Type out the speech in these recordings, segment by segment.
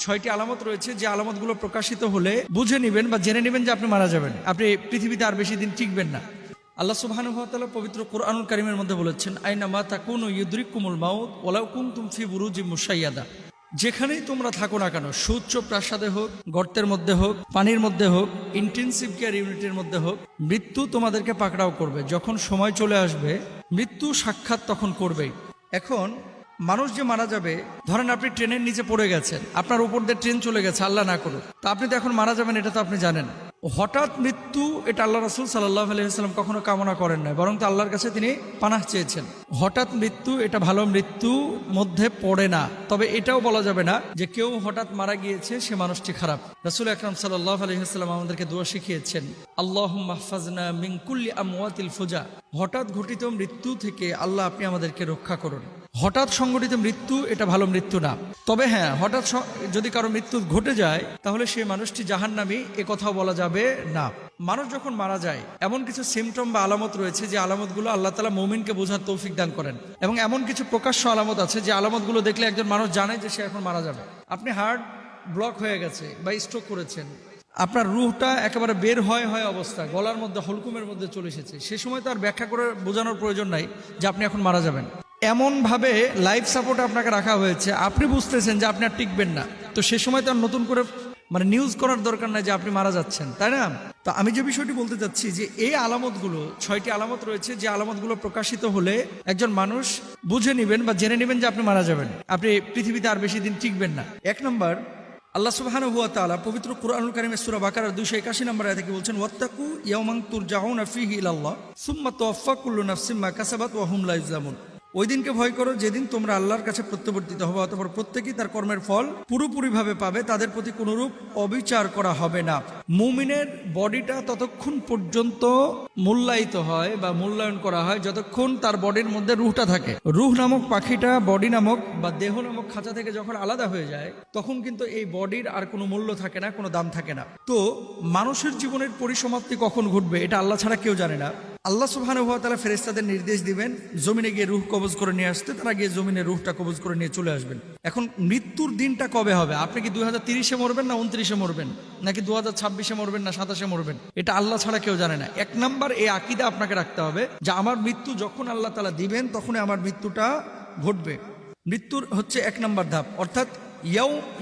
ছয়টি আলামত রয়েছে, যে আলামতগুলো প্রকাশিত হলে বুঝে নেবেন বা জেনে নেবেন যে আপনি মারা যাবেন, আপনি পৃথিবীতে আর বেশি দিন টিকবেন না। আল্লাহ সুবহানাহু ওয়া তাআলা পবিত্র কুরআনুল কারীমের মধ্যে বলেছেন, আইনামা তাকুনু ইউদরিকুমুল মাউত ওয়ালাউ কুনতুম ফি বুরুজিম মুশাইয়াদা। যেখানেই তোমরা থাকো না কেন, সুউচ্চ প্রাসাদে হোক, গর্তের মধ্যে হোক, পানির মধ্যে হোক, ইন্টেনসিভ কেয়ার ইউনিটের মধ্যে হোক, মৃত্যু তোমাদেরকে পাকড়াও করবে। যখন সময় চলে আসবে মৃত্যু সাক্ষাৎ তখন করবেই। এখন মানুষ যে মারা যাবে, ধরেন আপনি ট্রেনের নিচে পড়ে গেছেন, আপনার উপর দিয়ে ট্রেন চলে গেছে, আল্লাহ না করুক, তো আপনি তো এখন মারা যাবেন, এটা তো আপনি জানেন। হঠাৎ মৃত্যু এটা আল্লাহ রাসূল সাল্লাল্লাহু আলাইহি ওয়াসাল্লাম কখনো কামনা করেন না, বরং তো আল্লাহর কাছে তিনি পানাহ চেয়েছেন। হঠাৎ মৃত্যু এটা ভালো মৃত্যু মধ্যে পড়ে না। তবে এটাও বলা যাবে না যে কেউ হঠাৎ মারা গিয়েছে সে মানুষটি খারাপ। রাসূল আকরাম সাল্লাল্লাহু আলাইহি ওয়াসাল্লাম আমাদেরকে দোয়া শিখিয়েছেন, আল্লাহুম্মা হফাজনা মিন কুল্লি আমওয়াতিল ফুজা। হঠাৎ ঘটিত মৃত্যু থেকে আল্লাহ আপনি আমাদেরকে রক্ষা করুন। হঠাৎ সংঘটিত মৃত্যু এটা ভালো মৃত্যু না। তবে হ্যাঁ, হঠাৎ যদি কারো মৃত্যু ঘটে যায় তাহলে সেই মানুষটি জাহান্নামী, এ কথাও বলা যাবে না। মানুষ যখন মারা যায় এমন কিছু সিমটম বা আলামত রয়েছে, যে আলামতগুলো আল্লাহ তাআলা মুমিনকে বোঝার তৌফিক দান করেন, এবং এমন কিছু প্রকাশ্য আলামত আছে যে আলামতগুলো দেখলে একজন মানুষ জানে যে সে এখন মারা যাবে। আপনি হার্ট ব্লক হয়ে গেছে বা স্ট্রোক করেছেন, আপনার রুহটা একেবারে বের হয় অবস্থা, গলার মধ্যে হলকুমের মধ্যে চলে এসেছে, সে সময় তো আর ব্যাখ্যা করে বোঝানোর প্রয়োজন নাই যে আপনি এখন মারা যাবেন। এমনভাবে লাইফ সাপোর্টে আপনাকে রাখা হয়েছে, আপনি বুঝতেছেন যে আপনি আর টিকবেন না, তো সে সময় তো আর নতুন করে নিউজ করার দরকার নাই যে আপনি মারা যাচ্ছেন, তাই না? তো আমি যে বিষয়টি বলতে চাচ্ছি যে এই আলামতগুলো, ছয়টি আলামত রয়েছে, যে আলামতগুলো প্রকাশিত হলে একজন মানুষ বুঝে নেবেন বা জেনে নেবেন যে আপনি মারা যাবেন, আপনি পৃথিবীতে আর বেশি দিন টিকবেন না। এক নম্বর, আল্লাহ সুবহানাহু ওয়া তাআলা পবিত্র কুরআনুল কারীমের সূরা বাকারার 281 নম্বর আয়াতে কি বলছেন, ওয়াত্তাকু ইয়াওমান তুরজাউনা ফীহি ইলাল্লাহ সুম্মা তুওয়াফফা কুল্লু নাফসিন মা কাসাবাত ওয়া হুম লা ইউযলামুন। ওই দিনকে ভয় করো যেদিন তোমরা আল্লাহর কাছে প্রত্যাবর্তিত হবে, অতঃপর প্রত্যেকেই তার কর্মের ফল পুরোপুরিভাবে পাবে, তাদের প্রতি কোনরূপ অবিচার করা হবে না। মুমিনের বডিটা ততক্ষণ পর্যন্ত মূল্যায়িত হয় বা মূল্যায়ন করা হয় যতক্ষণ তার বডির মধ্যে রুহটা থাকে। রুহ নামক পাখিটা বডি নামক বা দেহ নামক খাঁচা থেকে যখন আলাদা হয়ে যায় তখন কিন্তু এই বডির আর কোনো মূল্য থাকে না, কোনো দাম থাকে না। তো মানুষের জীবনের পরিসমাপ্তি কখন ঘটবে এটা আল্লাহ ছাড়া কেউ জানে না। আল্লাহ সুবহানাহু ওয়া তাআলা ফেরেশতাদের নির্দেশ দিবেন জমিনে গিয়ে রূহ কবজ করে নিয়ে আসতে, তারা গিয়ে জমিনে রূহটা কবজ করে নিয়ে চলে আসবেন। এখন মৃত্যুর দিনটা কবে হবে? আপনি কি 2030-এ মরবেন না 29-এ মরবেন, নাকি 2026-এ মরবেন না 27-এ মরবেন, এটা আল্লাহ ছাড়া কেউ জানে না। এক নাম্বার, এই আকীদা আপনাকে রাখতে হবে যে আমার মৃত্যু যখন আল্লাহ তাআলা দিবেন তখনই আমার মৃত্যুটা ঘটবে। মৃত্যুর হচ্ছে এক নাম্বার ধাপ, অর্থাৎ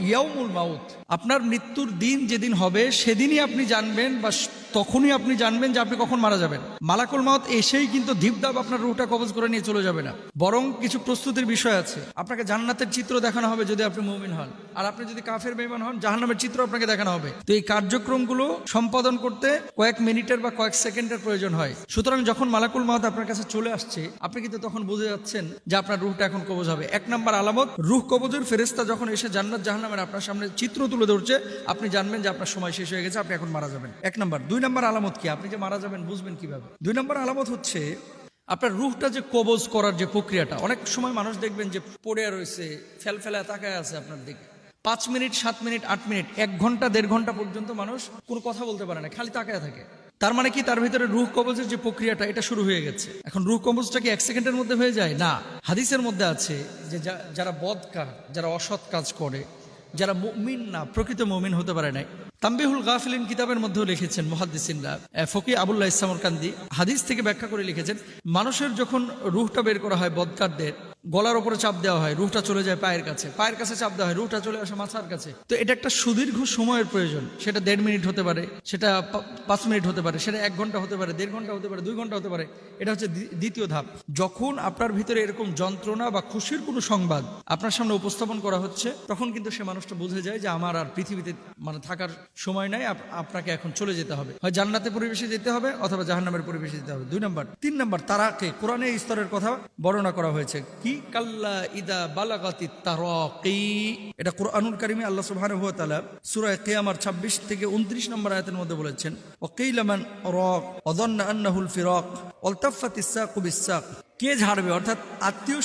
ইয়াউমুল মাউত। আপনার মৃত্যুর দিন যেদিন হবে সেদিনই আপনি জানবেন, বা তখনই আপনি জানবেন যে আপনি কখন মারা যাবেন। মালাকুল মাউত এসেই কিন্তু ধীপধাপ আপনার রূহটা কবজ করে নিয়ে চলে যাবে না, বরং কিছু প্রস্তুতির বিষয় আছে। আপনাকে জান্নাতের চিত্র দেখানো হবে যদি আপনি মুমিন হন, আর আপনি যদি কাফের বেঈমান হন জাহান্নামের চিত্র আপনাকে দেখানো হবে। তো এই কার্যক্রমগুলো সম্পাদন করতে কয়েক মিনিটের বা কয়েক সেকেন্ডের প্রয়োজন হয়। সুতরাং যখন মালাকুল মাউত আপনার কাছে চলে আসছে আপনি কিন্তু তখন বুঝে যাচ্ছেন যে আপনার রূহটা এখন কবজ হবে। এক নাম্বার আলামত, রূহ কবজের ফেরেশতা যখন এসে জান্নাত জাহান্নামের আপনার সামনে চিত্র তুলে ধরছে আপনি জানবেন যে আপনার সময় শেষ হয়ে গেছে, আপনি এখন মারা যাবেন। এক নাম্বার। দুই নাম্বার আলামত কি? আপনি যে মারা যাবেন বুঝবেন কিভাবে? দুই নাম্বার আলামত হচ্ছে আপনার রূহটা যে কবজ করার যে প্রক্রিয়াটা। অনেক সময় মানুষ দেখবেন যে পড়ে রয়েছে, ফেলফেলা তাকায় আছে আপনার দিকে, 5 মিনিট 7 মিনিট 8 মিনিট 1 ঘন্টা 1.5 ঘন্টা পর্যন্ত মানুষ কোনো কথা বলতে পারে না, খালি তাকায় থাকে। তার মানে কি? তার ভিতরে রূহ কবজের যে প্রক্রিয়াটা এটা শুরু হয়ে গেছে। এখন রূহ কবজটা কি 1 সেকেন্ডের মধ্যে হয়ে যায়? না। হাদিসের মধ্যে আছে যে যারা বদকার, যারা অসৎ কাজ করে, যারা মুমিন না, প্রকৃত মুমিন হতে পারে নাই। তানবীহুল গাফিলিন কিতাবের মধ্যেও লিখেছেন মুহাদ্দিসিনরা, ফকি আবুল্লাহ সামরকান্দি হাদিস থেকে ব্যাখ্যা করে লিখেছেন, মানুষের যখন রূহটা বের করা হয় বদকারদের, গলার উপরে চাপ দেওয়া হয়, রূহটা চলে যায় পায়ের কাছে, পায়ের কাছে চাপ দেওয়া হয়, রূহটা চলে আসে মাথার কাছে। তো এটা একটা সুদীর্ঘ সময়ের প্রয়োজন। সেটা 1.5 মিনিট হতে পারে, সেটা 5 মিনিট হতে পারে, সেটা 1 ঘন্টা হতে পারে, 1.5 ঘন্টা হতে পারে, 2 ঘন্টা হতে পারে। এটা হচ্ছে দ্বিতীয় ধাপ। যখন আপনার ভিতরে এরকম যন্ত্রণা বা খুশির কোনো সংবাদ আপনার সামনে উপস্থাপন করা হচ্ছে তখন কিন্তু সে মানুষটা বুঝে যায় যে আমার আর পৃথিবীতে থাকার সময় নাই, আপনাকে এখন চলে যেতে হবে, হয় জান্নাতের পরিবেশে যেতে হবে অথবা জাহান্নামের পরিবেশে যেতে হবে। 2 নাম্বার। 3 নাম্বার, তারাকে কোরআনে এই স্তরের কথা বর্ণনা করা হয়েছে। কি? কাল্লা ইদা বালাগাতিত তারাকি। এটা কুরআনুল কারীমে আল্লাহ সুবহানাহু ওয়া তাআলা সূরা কিয়ামার 26 থেকে 29 নম্বর আয়াতের মধ্যে বলেছেন, ওয়াকিলা মান রাক ওয়াযান্না আন্নাহুল ফিরাক ওয়ালতাফাতিস সাকু বিস সাক। কে ঝাড়বে? অর্থাৎ আত্মীয়